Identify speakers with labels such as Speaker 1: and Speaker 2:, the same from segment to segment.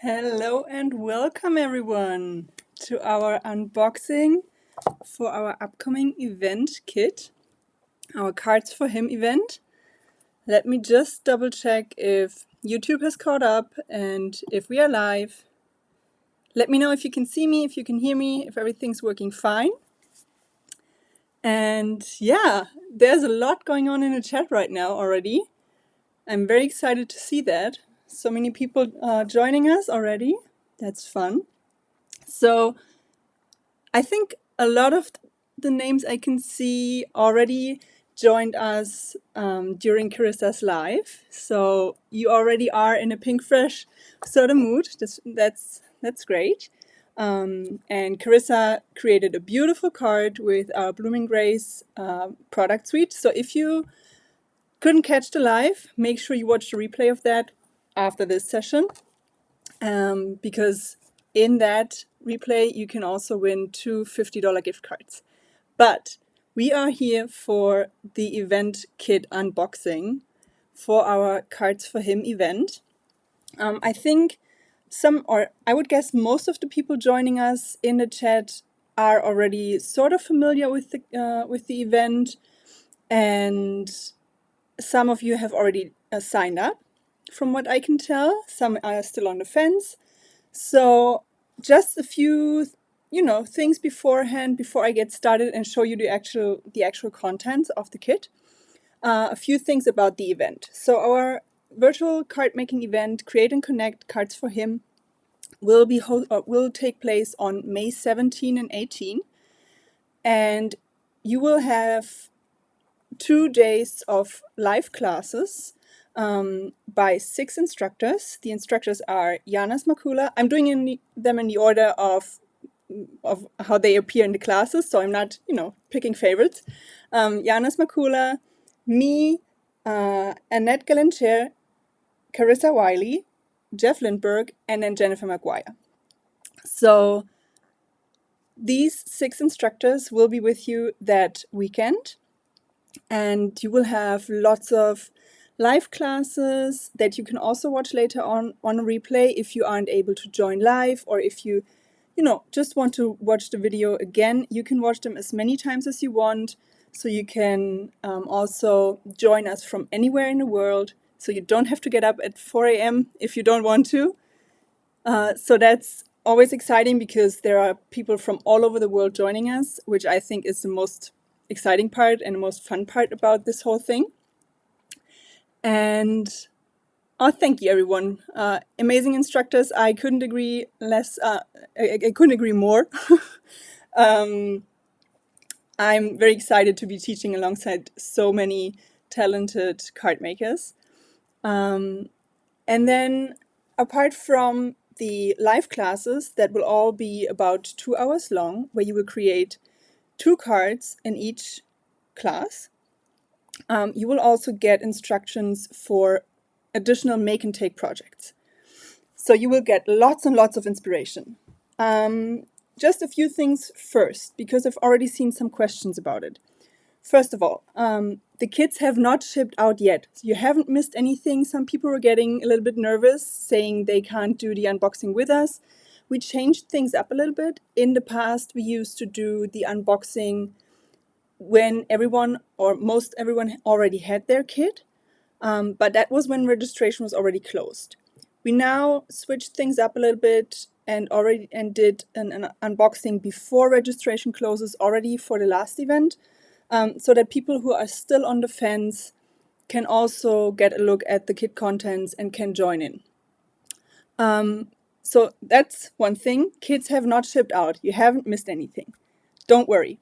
Speaker 1: Hello and welcome everyone to our unboxing for our upcoming event kit, our Cards for Him event. Let me just double check if YouTube has caught up and if we are live. Let me know if you can see me, if you can hear me, if everything's working fine. And yeah, there's a lot going on in the chat right now already. I'm very excited to see that. So many people joining us already. That's fun. So I think a lot of the names I can see already joined us during Carissa's live. So you already are in a pink fresh sort of mood. That's great. And Carissa created a beautiful card with our Blooming Grace product suite. So if you couldn't catch the live, make sure you watch the replay of that after this session, because in that replay you can also win two $50 gift cards. But we are here for the event kit unboxing for our Cards for Him event. I think I would guess most of the people joining us in the chat are already sort of familiar with the event, and some of you have already signed up, from what I can tell. Some are still on the fence. So just a few, things beforehand, before I get started and show you the actual contents of the kit. A few things about the event. So our virtual card making event, Create and Connect Cards for Him, will take place on May 17 and 18, and you will have 2 days of live classes by 6 instructors. The instructors are Janas Makula. I'm doing them in the order of how they appear in the classes, so I'm not, picking favorites. Janas Makula, me, Annette Galancher, Carissa Wiley, Jeff Lindbergh, and then Jennifer McGuire. So these 6 instructors will be with you that weekend, and you will have lots of live classes that you can also watch later on a replay if you aren't able to join live, or if you just want to watch the video again. You can watch them as many times as you want, so you can also join us from anywhere in the world, so you don't have to get up at 4 a.m. if you don't want to. So that's always exciting, because there are people from all over the world joining us, which I think is the most exciting part and the most fun part about this whole thing. And thank you, everyone. Amazing instructors. I couldn't agree less. I couldn't agree more. I'm very excited to be teaching alongside so many talented card makers. And then, apart from the live classes that will all be about 2 hours long, where you will create 2 cards in each class, you will also get instructions for additional make and take projects. So you will get lots and lots of inspiration. Just a few things first, because I've already seen some questions about it. First of all, the kits have not shipped out yet. So you haven't missed anything. Some people were getting a little bit nervous, saying they can't do the unboxing with us. We changed things up a little bit. In the past, we used to do the unboxing when everyone, or most everyone, already had their kit, but that was when registration was already closed. We now switched things up a little bit and did an unboxing before registration closes already for the last event, so that people who are still on the fence can also get a look at the kit contents and can join in. So that's one thing. Kits have not shipped out. You haven't missed anything. Don't worry.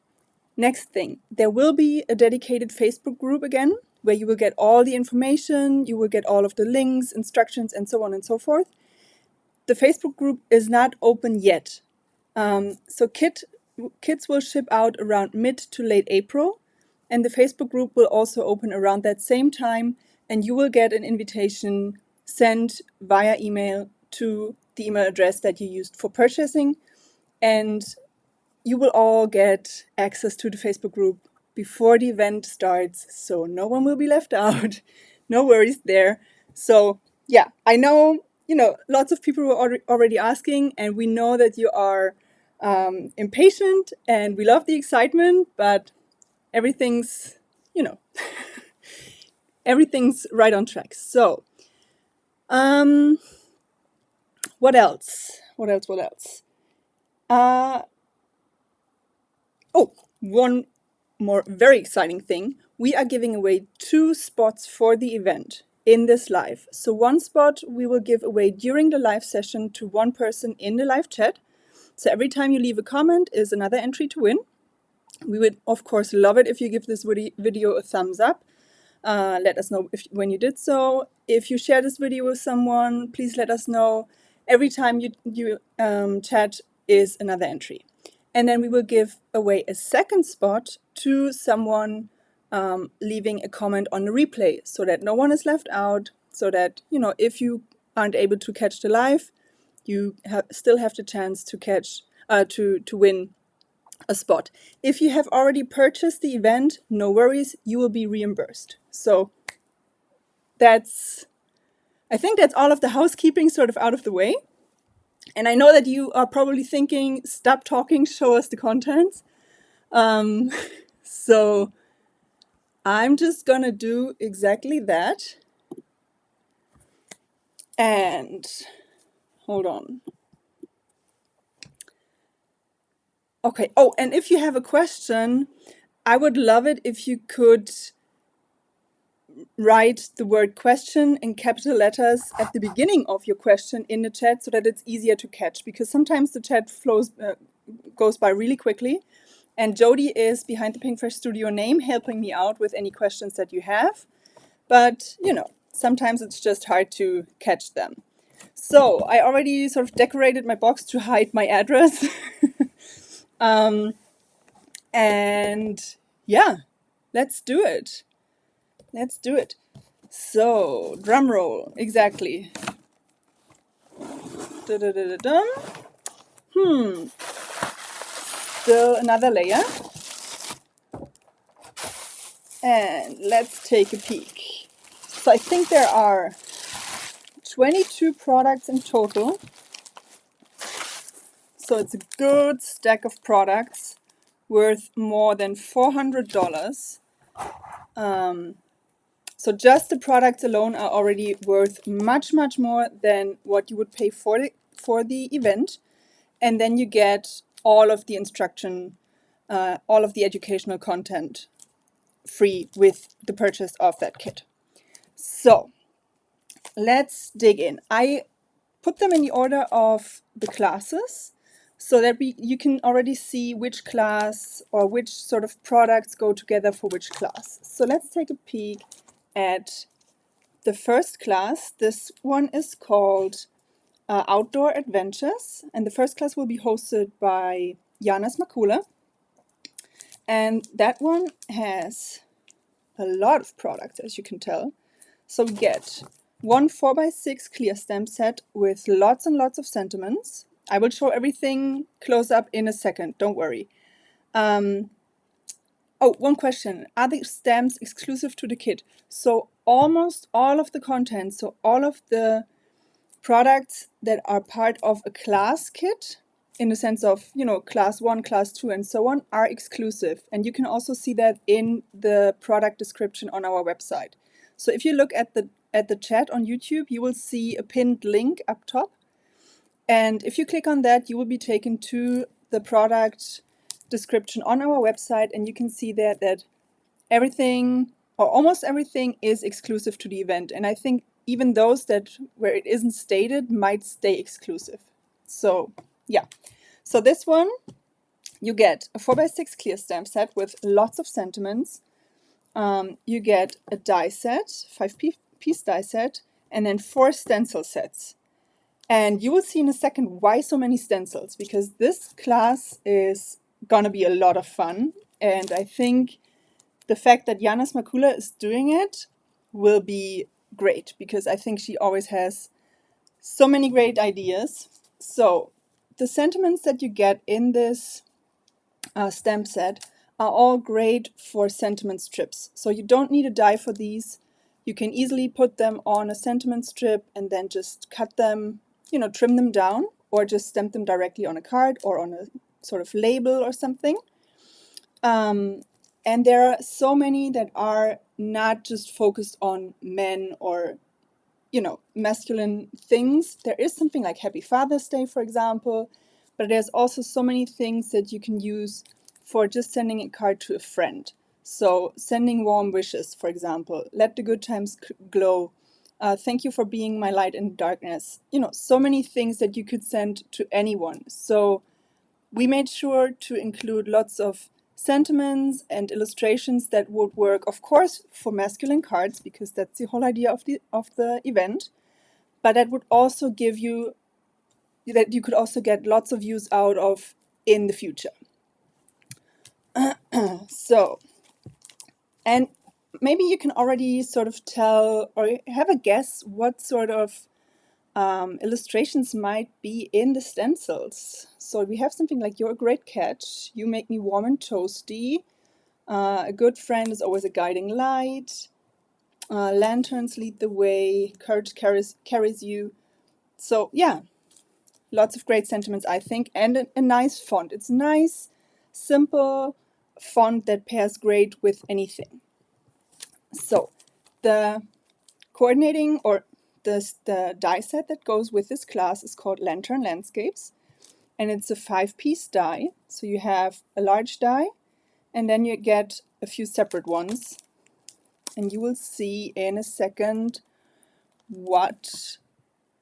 Speaker 1: Next thing, there will be a dedicated Facebook group again, where you will get all the information, you will get all of the links, instructions, and so on and so forth. The Facebook group is not open yet. So kits will ship out around mid to late April, and the Facebook group will also open around that same time, and you will get an invitation sent via email to the email address that you used for purchasing, and you will all get access to the Facebook group before the event starts, so no one will be left out. No worries there. So yeah, I know lots of people were already asking, and we know that you are impatient, and we love the excitement, but everything's, everything's right on track. So, what else? What else? One more very exciting thing. We are giving away 2 spots for the event in this live. So one spot we will give away during the live session to one person in the live chat. So every time you leave a comment is another entry to win. We would, of course, love it if you give this video a thumbs up. Let us know when you did so. If you share this video with someone, please let us know. Every time you chat is another entry. And then we will give away a second spot to someone leaving a comment on the replay, so that no one is left out, so that, if you aren't able to catch the live, you still have the chance to catch, to win a spot. If you have already purchased the event, no worries, you will be reimbursed. So I think that's all of the housekeeping sort of out of the way. And I know that you are probably thinking, stop talking, show us the contents. So I'm just gonna do exactly that. And hold on. Okay. Oh, and if you have a question, I would love it if you could write the word question in capital letters at the beginning of your question in the chat, so that it's easier to catch, because sometimes the chat goes by really quickly. And Jody is behind the Pinkfresh Studio name, helping me out with any questions that you have. But, sometimes it's just hard to catch them. So I already sort of decorated my box to hide my address. And yeah, let's do it. Let's do it. So, drum roll, exactly. Da-da-da-da-dum. Still another layer. And let's take a peek. So I think there are 22 products in total. So it's a good stack of products worth more than $400. So just the products alone are already worth much, much more than what you would pay for the event. And then you get all of the instruction, all of the educational content free with the purchase of that kit. So let's dig in. I put them in the order of the classes, so that you can already see which class or which sort of products go together for which class. So let's take a peek at the first class. This one is called Outdoor Adventures, and the first class will be hosted by Janas Makula. And that one has a lot of products, as you can tell. So we get one 4x6 clear stamp set with lots and lots of sentiments. I will show everything close up in a second, don't worry. One question. Are the stamps exclusive to the kit? So almost all of the content, so all of the products that are part of a class kit, in the sense of, class 1, class 2, and so on, are exclusive. And you can also see that in the product description on our website. So if you look at the chat on YouTube, you will see a pinned link up top. And if you click on that, you will be taken to the product description on our website, and you can see there that everything, or almost everything, is exclusive to the event. And I think even those that where it isn't stated might stay exclusive. So yeah. So this one, you get a 4x6 clear stamp set with lots of sentiments. You get a die set, 5-piece die set, and then 4 stencil sets. And you will see in a second why so many stencils, because this class is gonna be a lot of fun. And I think the fact that Janas Makula is doing it will be great, because I think she always has so many great ideas. So the sentiments that you get in this stamp set are all great for sentiment strips. So you don't need a die for these. You can easily put them on a sentiment strip and then just cut them, trim them down, or just stamp them directly on a card or on a sort of label or something. And there are so many that are not just focused on men or, masculine things. There is something like Happy Father's Day, for example, but there's also so many things that you can use for just sending a card to a friend. So sending warm wishes, for example, let the good times glow. Thank you for being my light in the darkness. So many things that you could send to anyone. So we made sure to include lots of sentiments and illustrations that would work, of course, for masculine cards, because that's the whole idea of the event. But that would also give you, that you could also get lots of use out of in the future. So, and maybe you can already sort of tell or have a guess what sort of illustrations might be in the stencils. So we have something like "You're a great catch," "You make me warm and toasty," "A good friend is always a guiding light," "Lanterns lead the way," "Courage carries you." So yeah, lots of great sentiments, I think, and a nice font. It's nice, simple font that pairs great with anything. So the coordinating or the die set that goes with this class is called Lantern Landscapes, and it's a 5-piece die. So you have a large die, and then you get a few separate ones, and you will see in a second what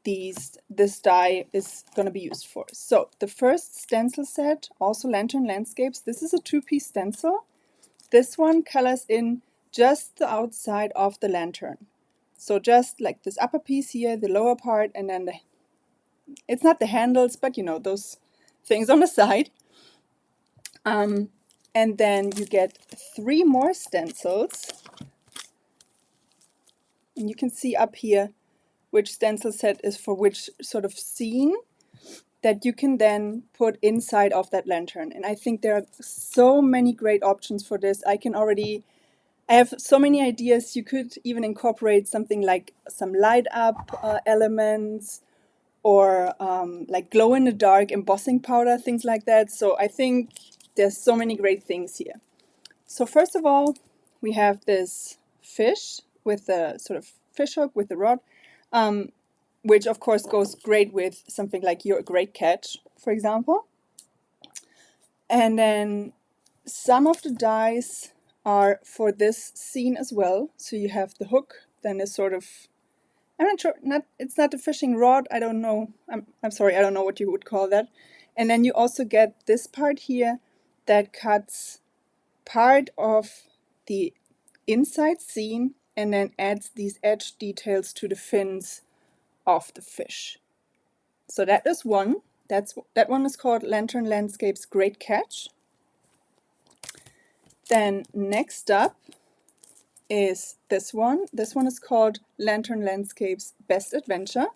Speaker 1: this die is going to be used for. So the first stencil set, also Lantern Landscapes, this is a 2-piece stencil. This one colors in just the outside of the lantern. So just like this upper piece here, the lower part, and then it's not the handles, but those things on the side. And then you get 3 more stencils. And you can see up here which stencil set is for which sort of scene that you can then put inside of that lantern. And I think there are so many great options for this. I have so many ideas. You could even incorporate something like some light up elements or like glow in the dark embossing powder, things like that. So I think there's so many great things here. So first of all, we have this fish with the sort of fish hook with the rod, which of course goes great with something like "You're a great catch," for example. And then some of the dies are for this scene as well. So you have the hook, then a sort of, I'm not sure, it's not a fishing rod, I don't know, I'm sorry, I don't know what you would call that. And then you also get this part here that cuts part of the inside scene and then adds these edge details to the fins of the fish. So that is one. That one is called Lantern Landscapes Great Catch. Then next up is this one. This one is called Lantern Landscapes Best Adventure,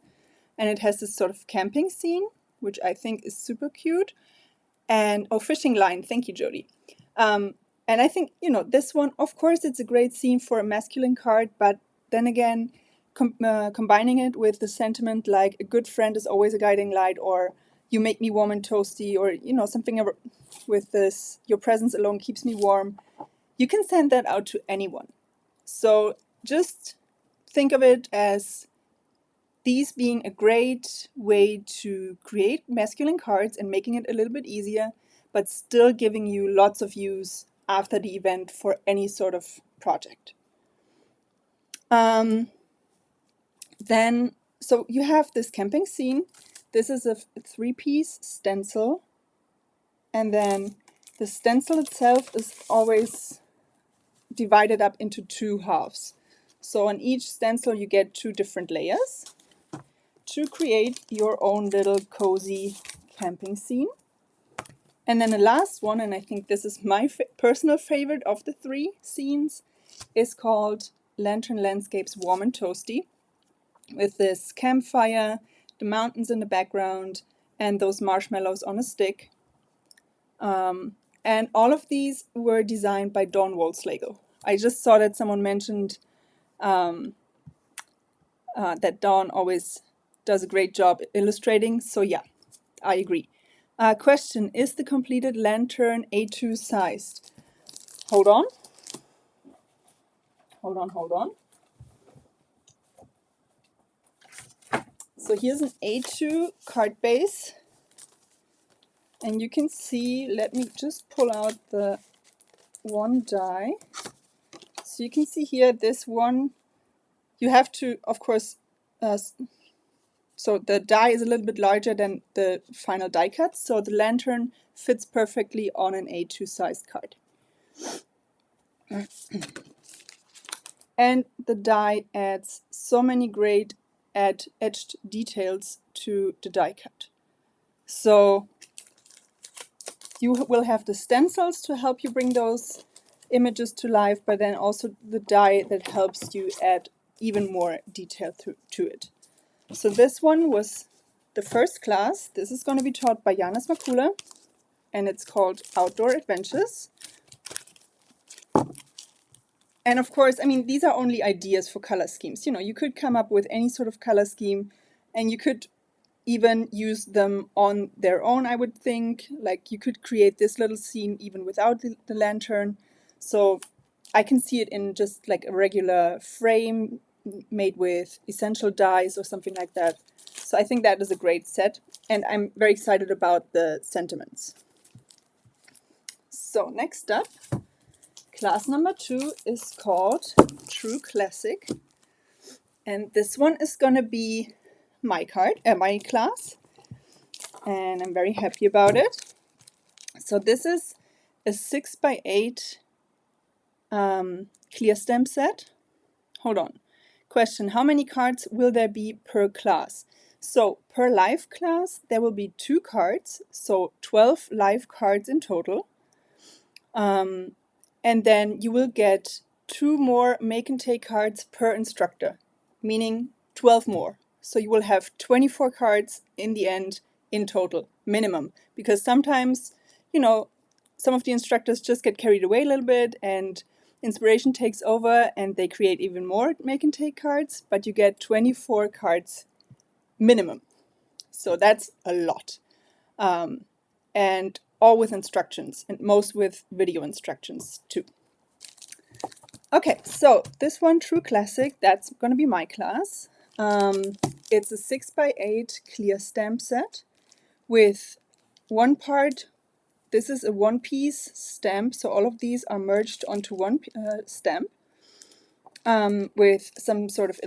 Speaker 1: and it has this sort of camping scene, which I think is super cute. And fishing line. Thank you, Jody. And I think this one, of course, it's a great scene for a masculine card, but then again, combining it with the sentiment like "a good friend is always a guiding light," or "you make me warm and toasty," or something with this "your presence alone keeps me warm," you can send that out to anyone. So just think of it as these being a great way to create masculine cards and making it a little bit easier, but still giving you lots of use after the event for any sort of project. Then, so you have this camping scene. This is a 3-piece stencil, and then the stencil itself is always divided up into 2 halves. So on each stencil you get 2 different layers to create your own little cozy camping scene. And then the last one, and I think this is my personal favorite of the 3 scenes, is called Lantern Landscapes Warm and Toasty, with this campfire, the mountains in the background, and those marshmallows on a stick. And all of these were designed by Dawn Wolfslagle. I just saw that someone mentioned that Dawn always does a great job illustrating. So yeah, I agree. Question, is the completed lantern A2 sized? Hold on. Hold on. So here's an A2 card base. And you can see, let me just pull out the one die. So you can see here, this one, you have to, of course, so the die is a little bit larger than the final die cut. So the lantern fits perfectly on an A2 sized card. And the die adds so many great etched details to the die cut. So you will have the stencils to help you bring those images to life, but then also the die that helps you add even more detail to it. So this one was the first class. This is going to be taught by Janis Makula, and it's called Outdoor Adventures. And of course, I mean, these are only ideas for color schemes. You know, you could come up with any sort of color scheme, and you could even use them on their own, I would think. Like, you could create this little scene even without the lantern. So I can see it in just like a regular frame made with essential dyes or something like that. So I think that is a great set, and I'm very excited about the sentiments. So next up, class number 2 is called True Classic, and this one is gonna be my class, and I'm very happy about it. So this is a 6x8 clear stamp set. Hold on. Question, how many cards will there be per class? So per live class, there will be 2 cards, so 12 live cards in total. And then you will get 2 more make and take cards per instructor, meaning 12 more. So you will have 24 cards in the end in total, minimum. Because sometimes, you know, some of the instructors just get carried away a little bit and inspiration takes over and they create even more make and take cards, but you get 24 cards minimum. So that's a lot. And all with instructions, and most with video instructions too. Okay, so this one, True Classic, that's going to be my class. It's a 6x8 clear stamp set with one part. This is a one-piece stamp, so all of these are merged onto one stamp with some sort of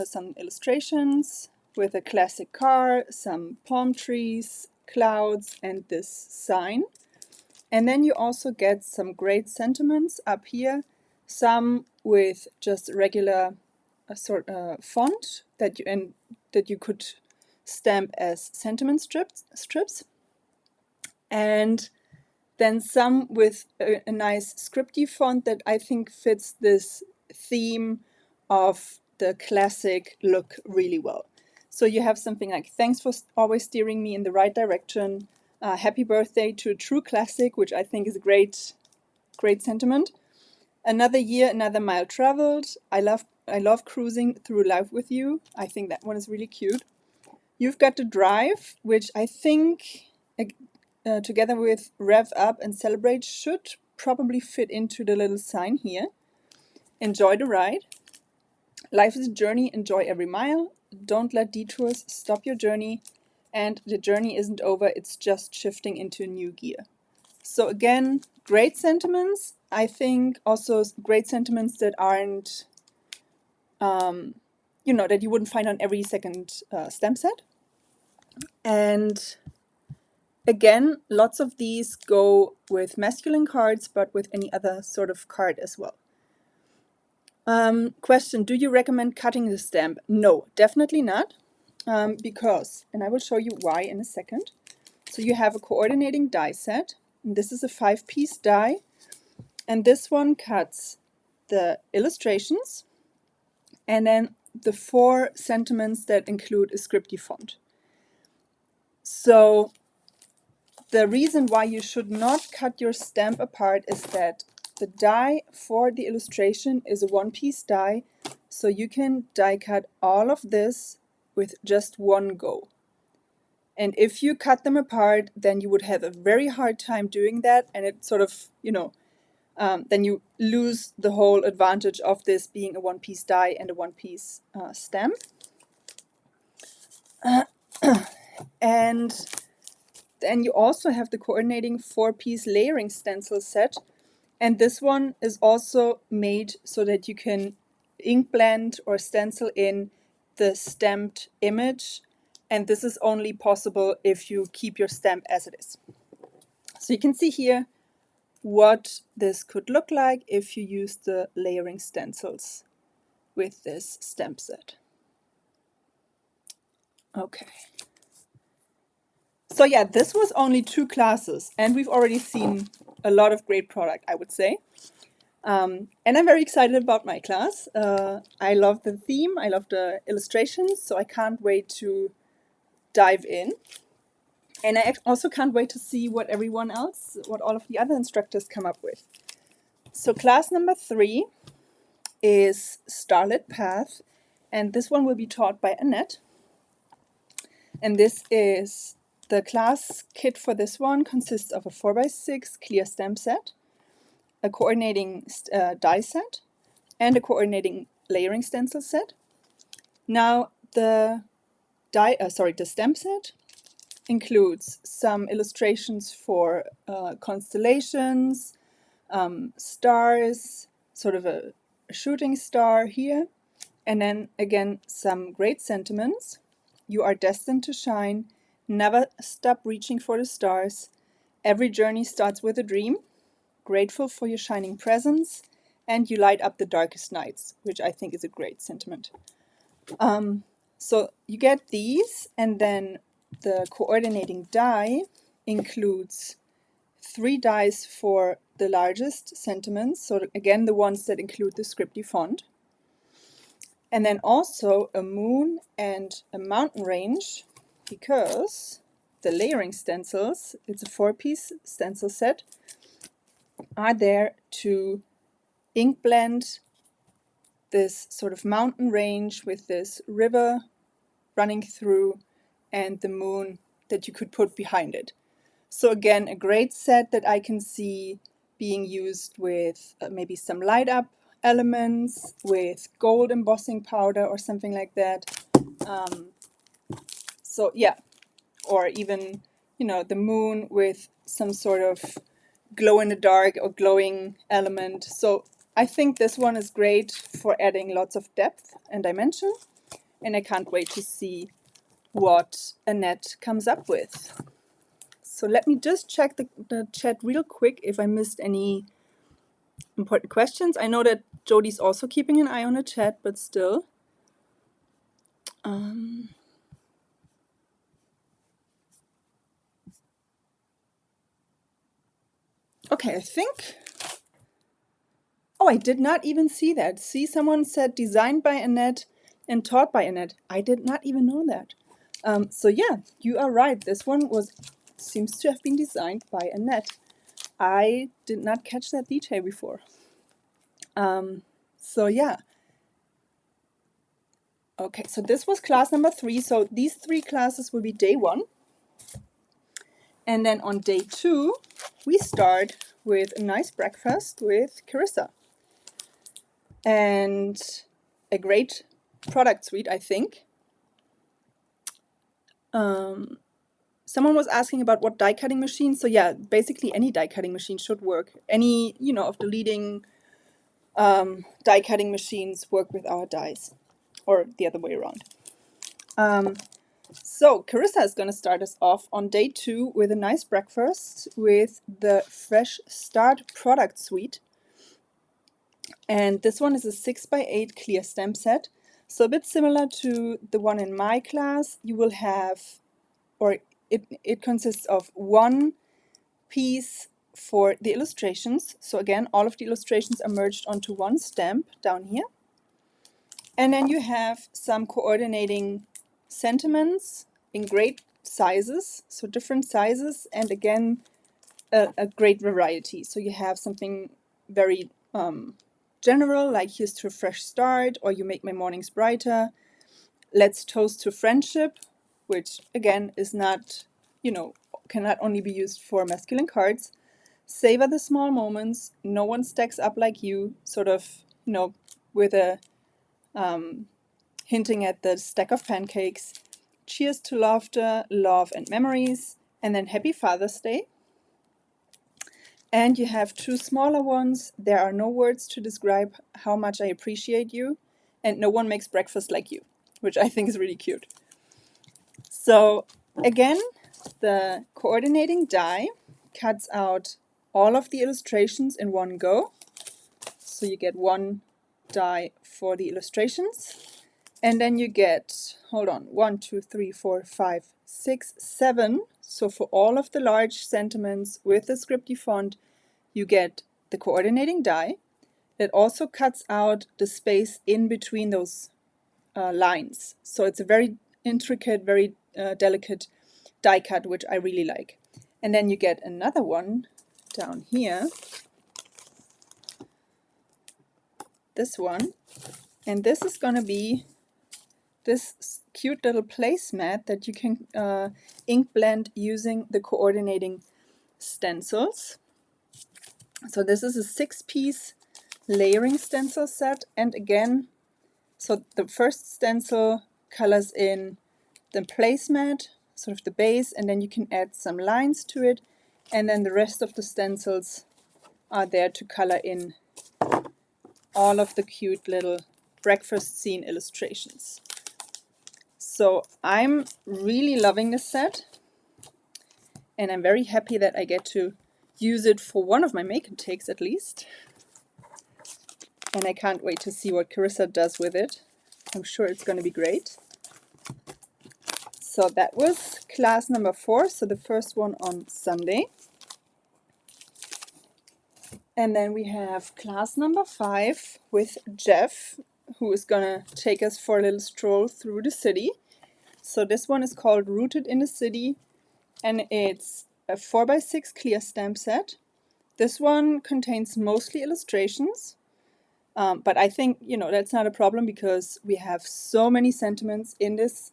Speaker 1: some illustrations with a classic car, some palm trees, clouds, and this sign. And then you also get some great sentiments up here, some with just regular font that you could stamp as sentiment strips, and then some with a nice scripty font that I think fits this theme of the classic look really well. So you have something like, thanks for always steering me in the right direction. Happy birthday to a True Classic, which I think is a great sentiment. Another year, another mile traveled. I love cruising through life with you. I think that one is really cute. You've got to drive, which I think together with Rev Up and Celebrate should probably fit into the little sign here. Enjoy the ride. Life is a journey, enjoy every mile. Don't let detours stop your journey. And the journey isn't over, it's just shifting into a new gear. So again, great sentiments. I think also great sentiments that aren't, that you wouldn't find on every second stamp set. And again, lots of these go with masculine cards, but with any other sort of card as well. Question, do you recommend cutting the stamp? No, definitely not. Because, and I will show you why in a second. So you have a coordinating die set. This is a 5-piece die. And this one cuts the illustrations and then the 4 sentiments that include a scripty font. So the reason why you should not cut your stamp apart is that the die for the illustration is a 1-piece die, So you can die cut all of this with just one go. And if you cut them apart, then you would have a very hard time doing that, and it sort of, then you lose the whole advantage of this being a one-piece die and a one-piece stamp. And then you also have the coordinating 4-piece layering stencil set. And this one is also made so that you can ink blend or stencil in the stamped image. And this is only possible if you keep your stamp as it is. So you can see here what this could look like if you use the layering stencils with this stamp set. Okay. So yeah, this was only 2 classes, and we've already seen a lot of great product, I would say. And I'm very excited about my class. I love the theme, I love the illustrations, so I can't wait to dive in. And I also can't wait to see what all of the other instructors come up with. So class number 3 is Starlet Path, and this one will be taught by Annette. And this is the class kit for this one consists of a 4x6 clear stamp set, a coordinating die set, and a coordinating layering stencil set. Now the stamp set includes some illustrations for constellations, stars, sort of a shooting star here, and then again some great sentiments. You are destined to shine. Never stop reaching for the stars. Every journey starts with a dream. Grateful for your shining presence. And you light up the darkest nights, which I think is a great sentiment. So you get these, and then the coordinating die includes 3 dies for the largest sentiments. So again, the ones that include the scripty font. And then also a moon and a mountain range, because the layering stencils, it's a 4-piece stencil set, are there to ink blend this sort of mountain range with this river running through and the moon that you could put behind it. So again, a great set that I can see being used with maybe some light up elements, with gold embossing powder or something like that. So yeah, or even, the moon with some sort of glow in the dark or glowing element. So I think this one is great for adding lots of depth and dimension, and I can't wait to see what Annette comes up with. So let me just check the chat real quick if I missed any important questions. I know that Jodie's also keeping an eye on the chat, but still. Okay, I think... Oh, I did not even see that. See, someone said designed by Annette and taught by Annette. I did not even know that. So yeah, you are right. This one seems to have been designed by Annette. I did not catch that detail before. So yeah. Okay, so this was class number 3. So these 3 classes will be day 1. And then on day 2, we start with a nice breakfast with Carissa. And a great product suite, I think. Someone was asking about what die cutting machine. So yeah, basically any die cutting machine should work. Any, of the leading die cutting machines work with our dies, or the other way around. So Carissa is going to start us off on day 2 with a nice breakfast with the Fresh Start product suite. And this one is a 6x8 clear stamp set. So a bit similar to the one in my class. You will have, or it consists of 1 piece for the illustrations. So again, all of the illustrations are merged onto 1 stamp down here. And then you have some coordinating sentiments in great sizes, so different sizes, and again, a great variety. So you have something very general, like here's to a fresh start, or you make my mornings brighter. Let's toast to friendship, which again is not, cannot only be used for masculine cards. Savor the small moments. No one stacks up like you, sort of, with a hinting at the stack of pancakes. Cheers to laughter, love, and memories. And then happy Father's Day. And you have two smaller ones. There are no words to describe how much I appreciate you. And no one makes breakfast like you, which I think is really cute. So again, the coordinating die cuts out all of the illustrations in one go. So you get one die for the illustrations. And then you get, 1, 2, 3, 4, 5, 6, 7. So for all of the large sentiments with the scripty font, you get the coordinating die. It also cuts out the space in between those lines. So it's a very intricate, very delicate die cut, which I really like. And then you get another one down here. This one. And this is going to be this cute little placemat that you can ink blend using the coordinating stencils. So this is a 6-piece layering stencil set, and again, so the first stencil colors in the placemat, sort of the base, and then you can add some lines to it, and then the rest of the stencils are there to color in all of the cute little breakfast scene illustrations. So I'm really loving this set, and I'm very happy that I get to use it for one of my make and takes at least. And I can't wait to see what Carissa does with it. I'm sure it's going to be great. So that was class number 4, so the first one on Sunday. And then we have class number 5 with Jeff, who is going to take us for a little stroll through the city. So this one is called Rooted in the City, and it's a 4x6 clear stamp set. This one contains mostly illustrations, but I think, that's not a problem because we have so many sentiments in this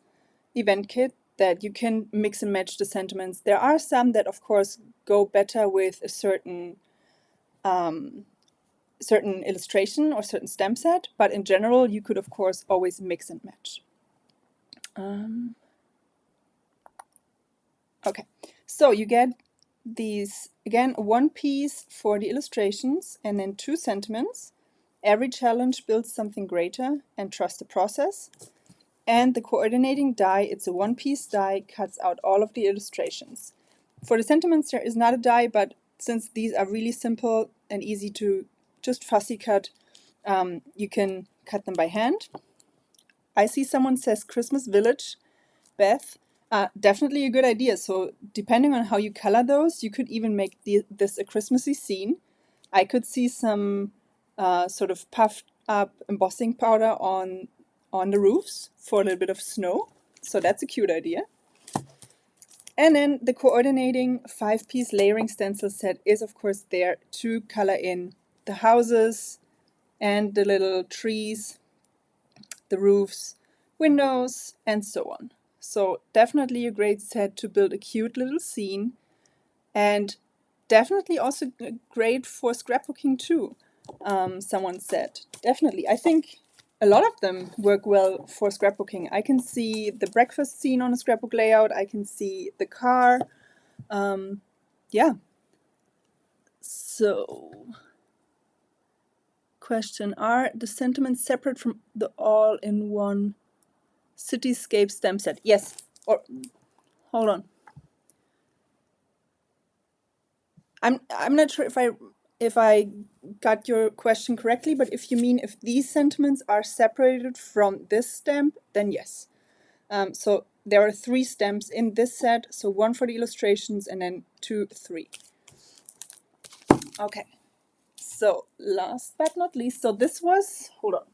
Speaker 1: event kit that you can mix and match the sentiments. There are some that, of course, go better with a certain illustration or certain stamp set, but in general, you could, of course, always mix and match. Okay, so you get these, again, 1 piece for the illustrations and then 2 sentiments. Every challenge builds something greater, and trust the process. And the coordinating die, it's a 1-piece die, cuts out all of the illustrations. For the sentiments, there is not a die, but since these are really simple and easy to just fussy cut, you can cut them by hand. I see someone says Christmas Village, Beth. Definitely a good idea. So depending on how you color those, you could even make this a Christmassy scene. I could see some sort of puffed up embossing powder on the roofs for a little bit of snow. So that's a cute idea. And then the coordinating 5-piece layering stencil set is of course there to color in the houses and the little trees, the roofs, windows, and so on. So definitely a great set to build a cute little scene, and definitely also great for scrapbooking too, someone said. Definitely. I think a lot of them work well for scrapbooking. I can see the breakfast scene on a scrapbook layout. I can see the car. Yeah. So, question, are the sentiments separate from the all-in-one cityscape stamp set? Yes. Or hold on. I'm not sure if I got your question correctly, but if you mean if these sentiments are separated from this stamp, then yes. So there are 3 stamps in this set, so 1 for the illustrations and then 2, 3. Okay. So last but not least, so this was, hold on.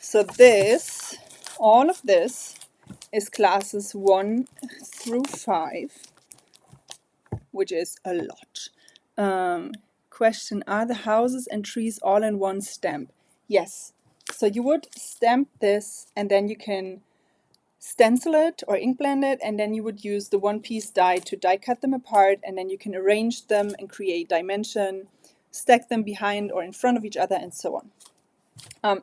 Speaker 1: So this, all of this is classes 1 through 5, which is a lot. question, are the houses and trees all in one stamp? Yes. So you would stamp this and then you can stencil it or ink blend it, and then you would use the one-piece die to die cut them apart, and then you can arrange them and create dimension, stack them behind or in front of each other, and so on.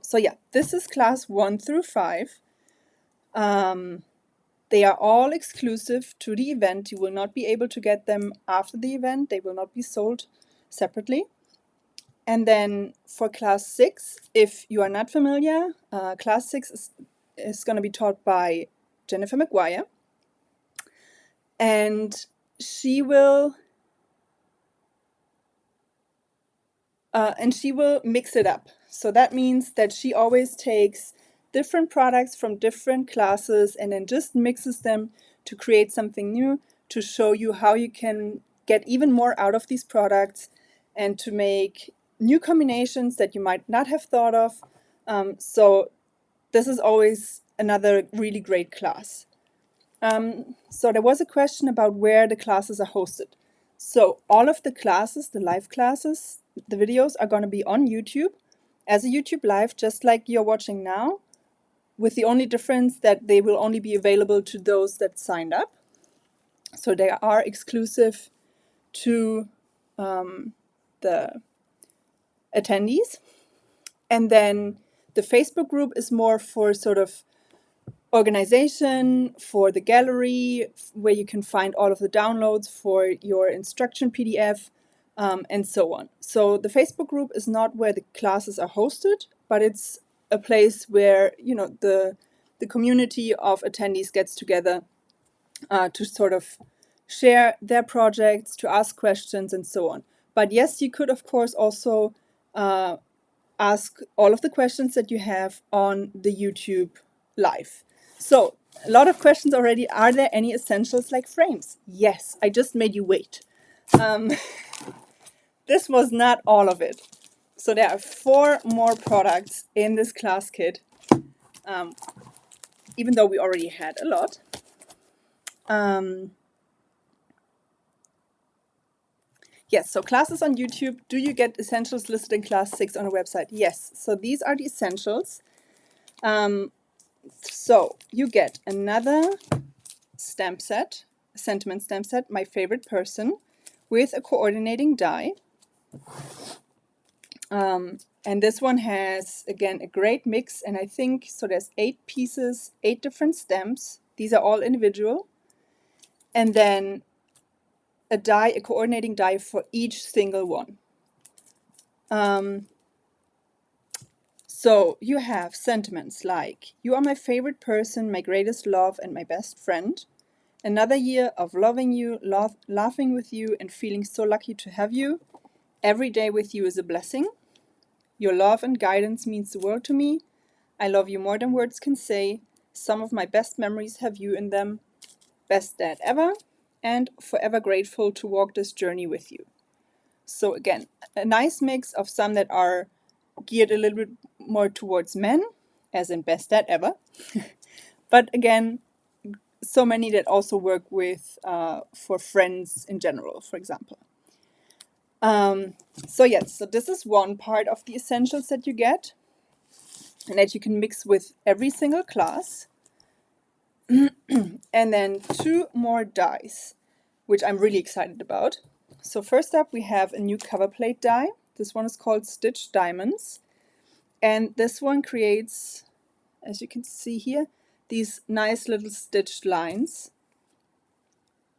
Speaker 1: So yeah, this is class 1 through 5. They are all exclusive to the event. You will not be able to get them after the event. They will not be sold separately. And then for class 6, if you are not familiar, class 6 is going to be taught by Jennifer McGuire. And she will mix it up. So that means that she always takes different products from different classes and then just mixes them to create something new, to show you how you can get even more out of these products and to make new combinations that you might not have thought of. So this is always another really great class. So there was a question about where the classes are hosted. So all of the classes, the live classes, the videos are going to be on YouTube as a YouTube live, just like you're watching now, with the only difference that they will only be available to those that signed up. So they are exclusive to the attendees. And then the Facebook group is more for sort of organization, for the gallery, where you can find all of the downloads for your instruction PDF, and so on. So the Facebook group is not where the classes are hosted, but it's a place where, you know, the community of attendees gets together to sort of share their projects, to ask questions, and so on. But yes, you could, of course, also ask all of the questions that you have on the YouTube live. So, a lot of questions already. Are there any essentials like frames? Yes, I just made you wait. This was not all of it. So there are 4 more products in this class kit, even though we already had a lot. Yes, so classes on YouTube. Do you get essentials listed in class 6 on a website? Yes, so these are the essentials. So you get another stamp set, a sentiment stamp set, my favorite person, with a coordinating die. And this one has, again, a great mix, and I think, so there's 8 pieces, 8 different stamps. These are all individual. And then a die, a coordinating die for each single one. So you have sentiments like, you are my favorite person, my greatest love, and my best friend. Another year of loving you, laughing with you, and feeling so lucky to have you. Every day with you is a blessing. Your love and guidance means the world to me. I love you more than words can say. Some of my best memories have you in them. Best dad ever, and forever grateful to walk this journey with you. So again, a nice mix of some that are geared a little bit more towards men, as in best dad ever. But again, so many that also work with for friends in general, for example. So yes, so this is one part of the essentials that you get and that you can mix with every single class. And then 2 more dies, which I'm really excited about. So first up, we have a new cover plate die. This one is called Stitched Diamonds. And this one creates, as you can see here, these nice little stitched lines.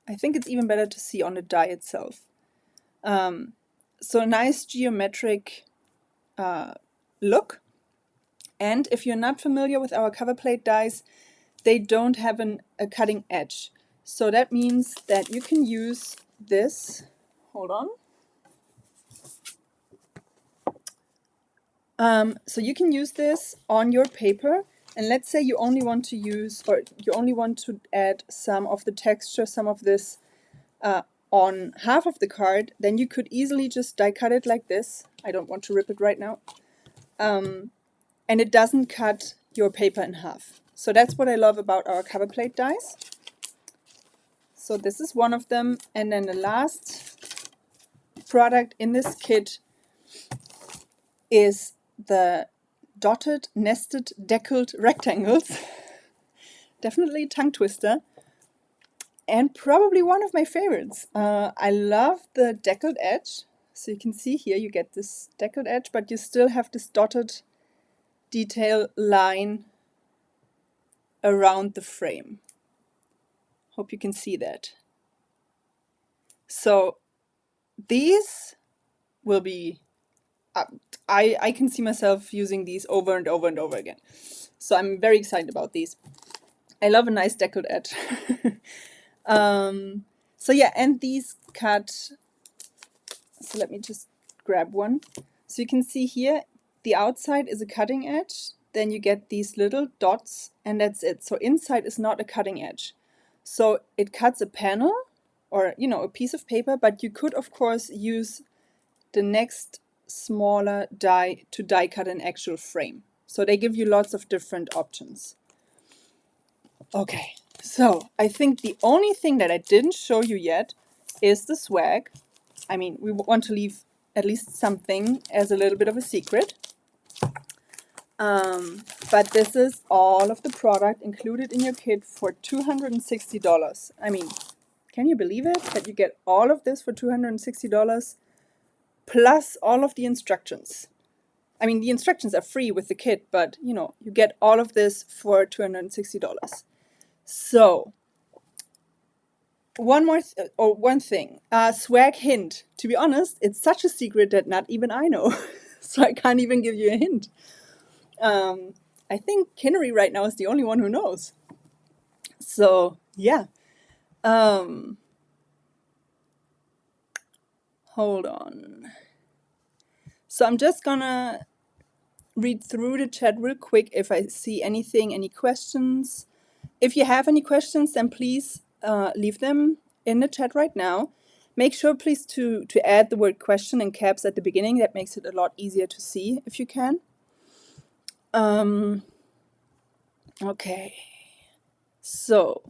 Speaker 1: I think it's even better to see on the die itself. So a nice geometric look. And if you're not familiar with our cover plate dies, they don't have a cutting edge. So that means that you can use this, hold on. So you can use this on your paper, and let's say you only want to use, or you only want to add some of the texture, some of this on half of the card, then you could easily just die cut it like this. I don't want to rip it right now. And it doesn't cut your paper in half. So that's what I love about our cover plate dies. So this is one of them, and then the last product in this kit is the dotted, nested, deckled rectangles. Definitely a tongue twister. And probably one of my favorites. I love the deckled edge. So you can see here you get this deckled edge, but you still have this dotted detail line around the frame. Hope you can see that. So these will be, I can see myself using these over and over and over again. So I'm very excited about these. I love a nice deckled edge. So yeah, and these cut, so let me just grab one. So you can see here, the outside is a cutting edge, then you get these little dots, and that's it. So inside is not a cutting edge. So it cuts a panel, or a piece of paper, but you could of course use the next smaller die to die cut an actual frame. So they give you lots of different options. Okay, so I think the only thing that I didn't show you yet is the swag. I mean, we want to leave at least something as a little bit of a secret. But this is all of the product included in your kit for $260. I mean, can you believe it? That you get all of this for $260 plus all of the instructions. I mean, the instructions are free with the kit, but you get all of this for $260. So, one thing, swag hint. To be honest, it's such a secret that not even I know, so I can't even give you a hint. I think Kinnery right now is the only one who knows. So yeah, hold on. So I'm just gonna read through the chat real quick if I see anything, any questions. If you have any questions, then please leave them in the chat right now. Make sure please to add the word question in caps at the beginning. That makes it a lot easier to see if you can. Okay, so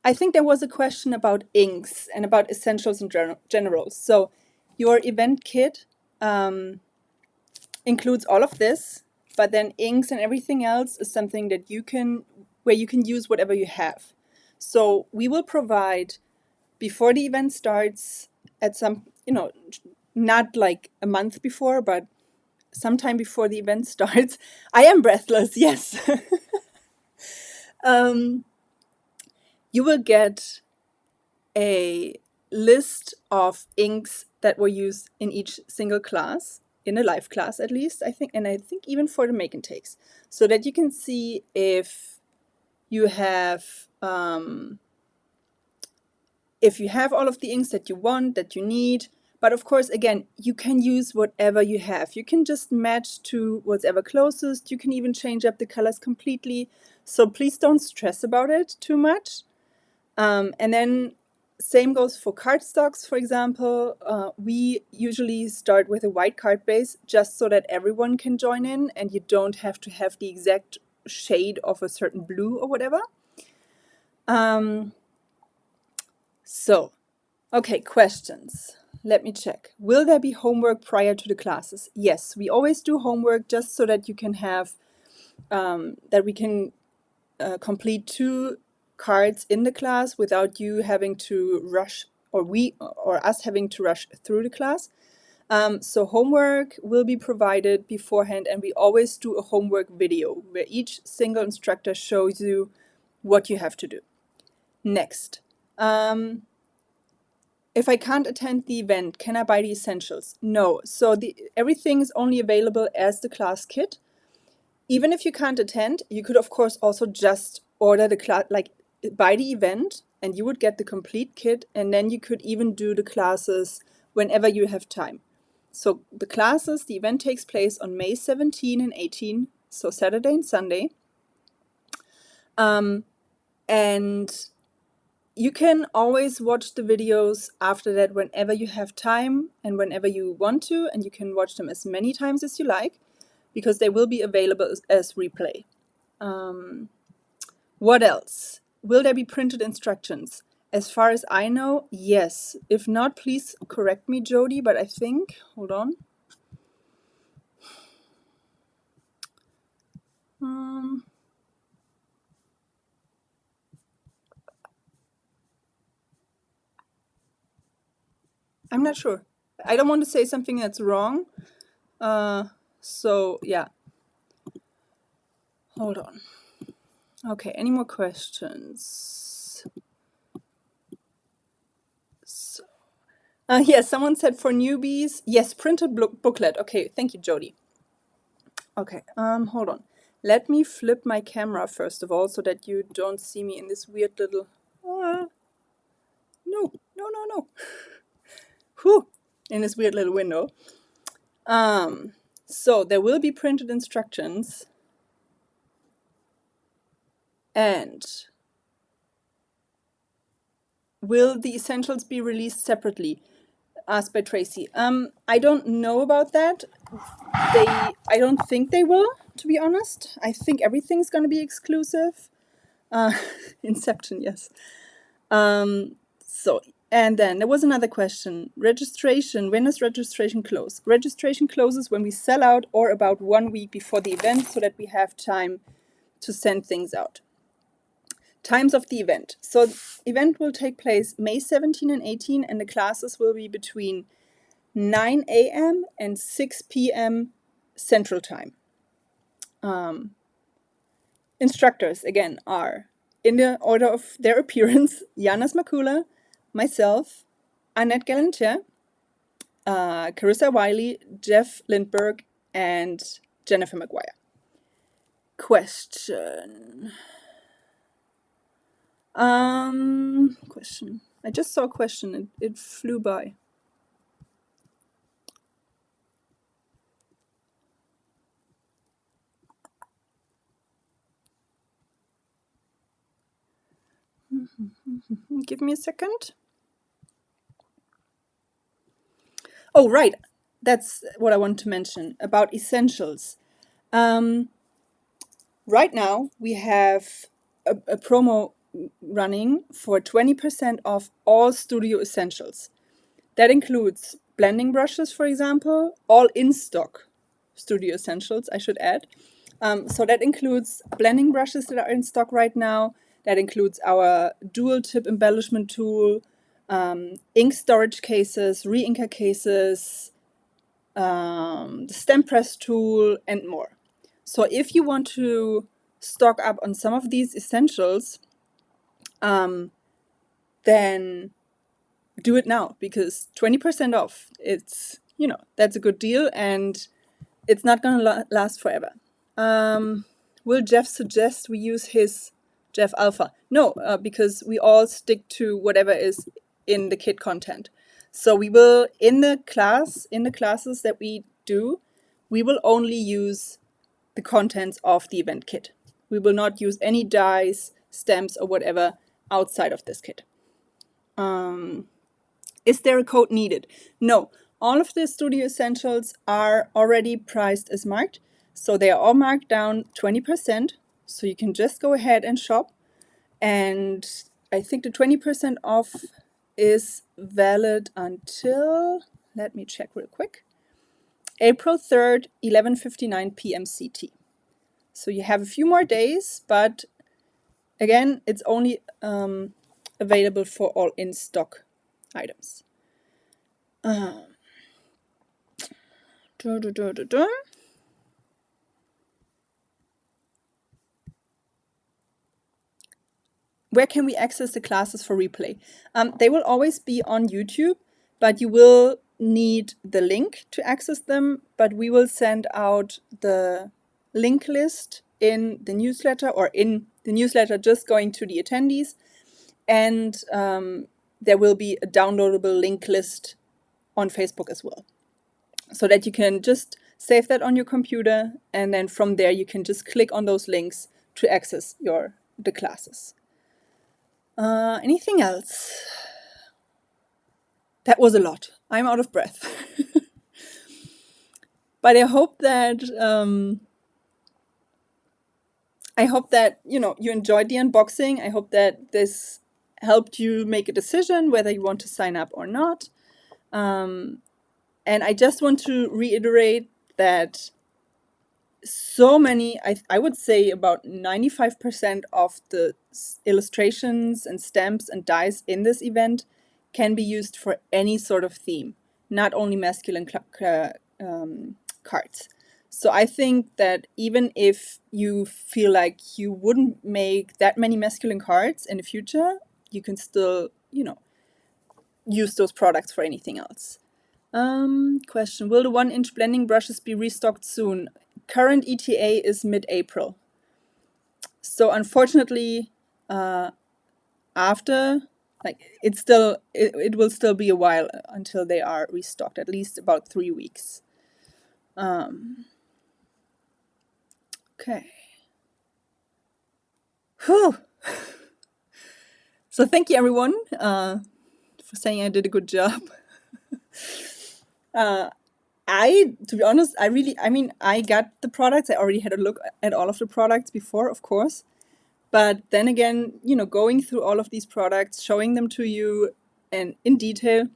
Speaker 1: I think there was a question about inks and about essentials in general. So your event kit includes all of this, but then inks and everything else is something that where you can use whatever you have. So we will provide before the event starts at some, not like a month before, but sometime before the event starts. I am breathless, yes. You will get a list of inks that were used in each single class, in a live class at least, I think, and I think even for the make and takes, so that you can see if you have all of the inks that you want, that you need. But of course, again, you can use whatever you have. You can just match to whatever closest. You can even change up the colors completely. So please don't stress about it too much. And then same goes for cardstocks, for example. We usually start with a white card base just so that everyone can join in and you don't have to have the exact shade of a certain blue or whatever. So, okay, questions. Let me check. Will there be homework prior to the classes? Yes, we always do homework just so that you can have, that we can complete 2 cards in the class without you having to rush, or us having to rush through the class. So homework will be provided beforehand, and we always do a homework video where each single instructor shows you what you have to do. Next, if I can't attend the event, can I buy the essentials? No. So everything is only available as the class kit. Even if you can't attend, you could of course also just order the class, like buy the event, and you would get the complete kit, and then you could even do the classes whenever you have time. So the classes, the event takes place on May 17 and 18, so Saturday and Sunday. And you can always watch the videos after that whenever you have time and whenever you want to, and you can watch them as many times as you like, because they will be available as replay. What else? Will there be printed instructions? As far as I know, yes. If not, please correct me, Jody, but I think, hold on. I'm not sure. I don't want to say something that's wrong. So, yeah. Hold on. Okay, any more questions? So, yes, someone said for newbies. Yes, printed booklet. Okay, thank you, Jody. Okay, hold on. Let me flip my camera first of all so that you don't see me in this weird little... no. Whew, in this weird little window. So there will be printed instructions, and will the essentials be released separately? Asked by Tracy. I don't know about that. I don't think they will, to be honest. I think everything's going to be exclusive. Inception, yes. So, and then there was another question. Registration, when does registration close? Registration closes when we sell out or about 1 week before the event so that we have time to send things out. Times of the event. So the event will take place May 17 and 18, and the classes will be between 9 a.m. and 6 p.m. Central Time. Instructors, again, are, in the order of their appearance, Janas Makula, myself, Annette Galantier, Carissa Wiley, Jeff Lindberg, and Jennifer McGuire. Question. Question. I just saw a question. It flew by. Give me a second. Oh, right. That's what I want to mention about essentials. Right now, we have a promo running for 20% off all studio essentials. That includes blending brushes, for example, all in stock studio essentials, I should add. So that includes blending brushes that are in stock right now. That includes our dual tip embellishment tool, ink storage cases, re-inker cases, the stamp press tool, and more. So if you want to stock up on some of these essentials, then do it now, because 20% off, it's, that's a good deal, and it's not going to last forever. Will Jeff suggest we use his Jeff Alpha? No, because we all stick to whatever is in the kit content. So we will, in the classes that we do, we will only use the contents of the event kit. We will not use any dies, stamps, or whatever outside of this kit. Is there a code needed? No, all of the studio essentials are already priced as marked. So they are all marked down 20%. So you can just go ahead and shop. And I think the 20% off is valid until, let me check real quick, April 3rd, 11:59 p.m. CT. So you have a few more days, but again, it's only available for all in-stock items. Where can we access the classes for replay? They will always be on YouTube, but you will need the link to access them. But we will send out the link list in the newsletter, or in the newsletter just going to the attendees. And there will be a downloadable link list on Facebook as well, so that you can just save that on your computer, and then from there you can just click on those links to access the classes. Anything else? That was a lot. I'm out of breath. But I hope that you enjoyed the unboxing. I hope that this helped you make a decision whether you want to sign up or not. And I just want to reiterate that so many, I would say about 95% of the illustrations and stamps and dies in this event can be used for any sort of theme, not only masculine cards. So I think that even if you feel like you wouldn't make that many masculine cards in the future, you can still, use those products for anything else. Question: will the 1-inch blending brushes be restocked soon? Current ETA is mid-April. So unfortunately, after, it will still be a while until they are restocked, at least about 3 weeks. Okay. Whew. So thank you everyone for saying I did a good job. To be honest, I got the products. I already had a look at all of the products before, of course. But then again, going through all of these products, showing them to you and in detail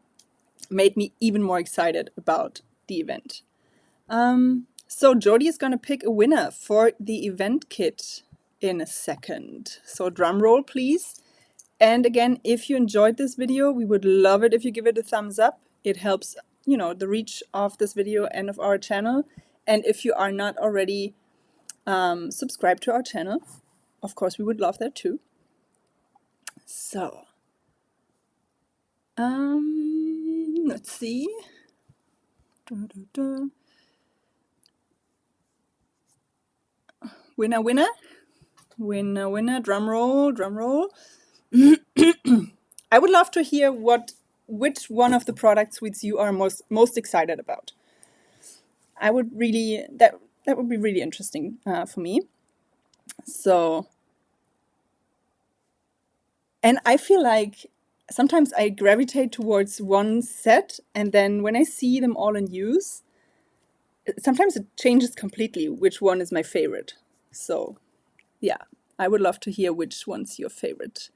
Speaker 1: made me even more excited about the event. So Jody is going to pick a winner for the event kit in a second. So drum roll, please. And again, if you enjoyed this video, we would love it if you give it a thumbs up. It helps, the reach of this video and of our channel. And if you are not already subscribed to our channel, of course, we would love that too. So, let's see. Winner, winner. Winner, winner. Drum roll, drum roll. I would love to hear which one of the product suites you are most excited about. I would really, that would be really interesting for me. So, and I feel like sometimes I gravitate towards one set, and then when I see them all in use, sometimes it changes completely which one is my favorite. So, yeah, I would love to hear which one's your favorite.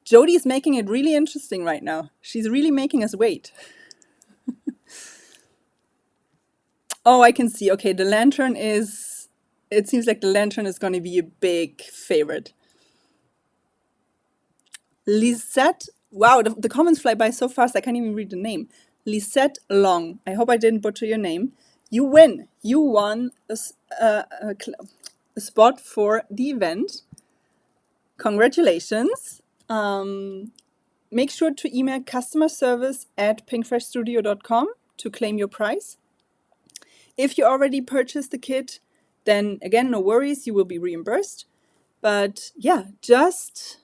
Speaker 1: Jody is making it really interesting right now. She's really making us wait. Oh, I can see. Okay, the lantern is... It seems like the lantern is going to be a big favorite. Lisette... Wow, the comments fly by so fast I can't even read the name. Lisette Long. I hope I didn't butcher your name. You win. You won a spot for the event. Congratulations. Make sure to email customerservice@pinkfreshstudio.com to claim your prize. If you already purchased the kit, then again, no worries, you will be reimbursed. But yeah, just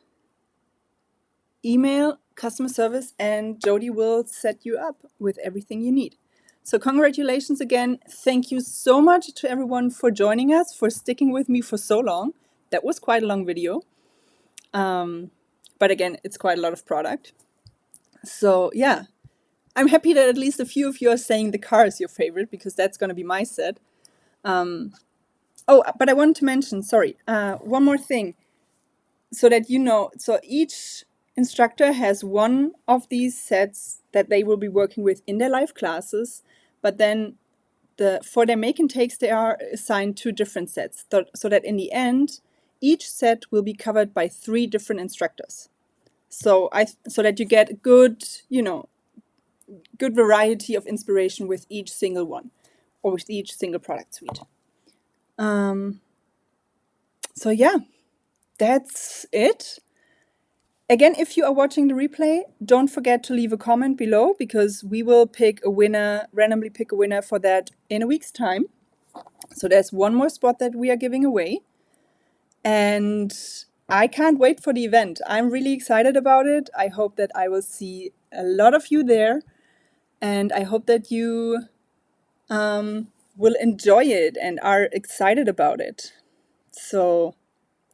Speaker 1: email customer service and Jody will set you up with everything you need. So congratulations again. Thank you so much to everyone for joining us, for sticking with me for so long. That was quite a long video. But again, it's quite a lot of product. So yeah, I'm happy that at least a few of you are saying the car is your favorite, because that's going to be my set. Oh, but I wanted to mention, sorry, one more thing. So that you know, so each instructor has one of these sets that they will be working with in their live classes, but then for their make and takes, they are assigned 2 different sets, so that in the end, each set will be covered by 3 different instructors. So that you get a good, good variety of inspiration with each single one, or with each single product suite. So yeah, that's it. Again, if you are watching the replay, don't forget to leave a comment below, because we will pick a winner, randomly pick a winner for that in a week's time. So there's one more spot that we are giving away. And I can't wait for the event. I'm really excited about it. I hope that I will see a lot of you there. And I hope that you will enjoy it and are excited about it. So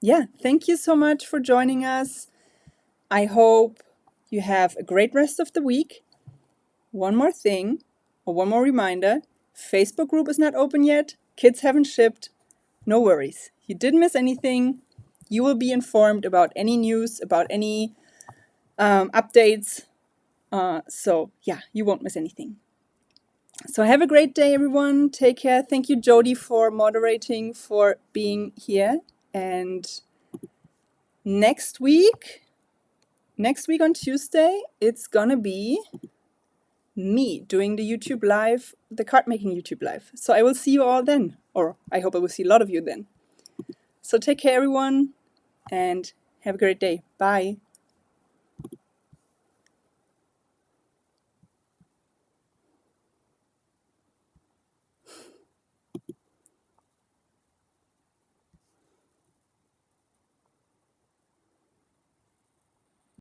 Speaker 1: yeah, thank you so much for joining us. I hope you have a great rest of the week. One more thing, or one more reminder, Facebook group is not open yet. Kids haven't shipped. No worries. You didn't miss anything. You will be informed about any news, about any updates. So yeah, you won't miss anything. So have a great day, everyone. Take care. Thank you, Jody, for moderating, for being here. And next week on Tuesday, it's gonna be me doing the YouTube live, the card making YouTube live. So I will see you all then, or I hope I will see a lot of you then. So take care, everyone, and have a great day. Bye.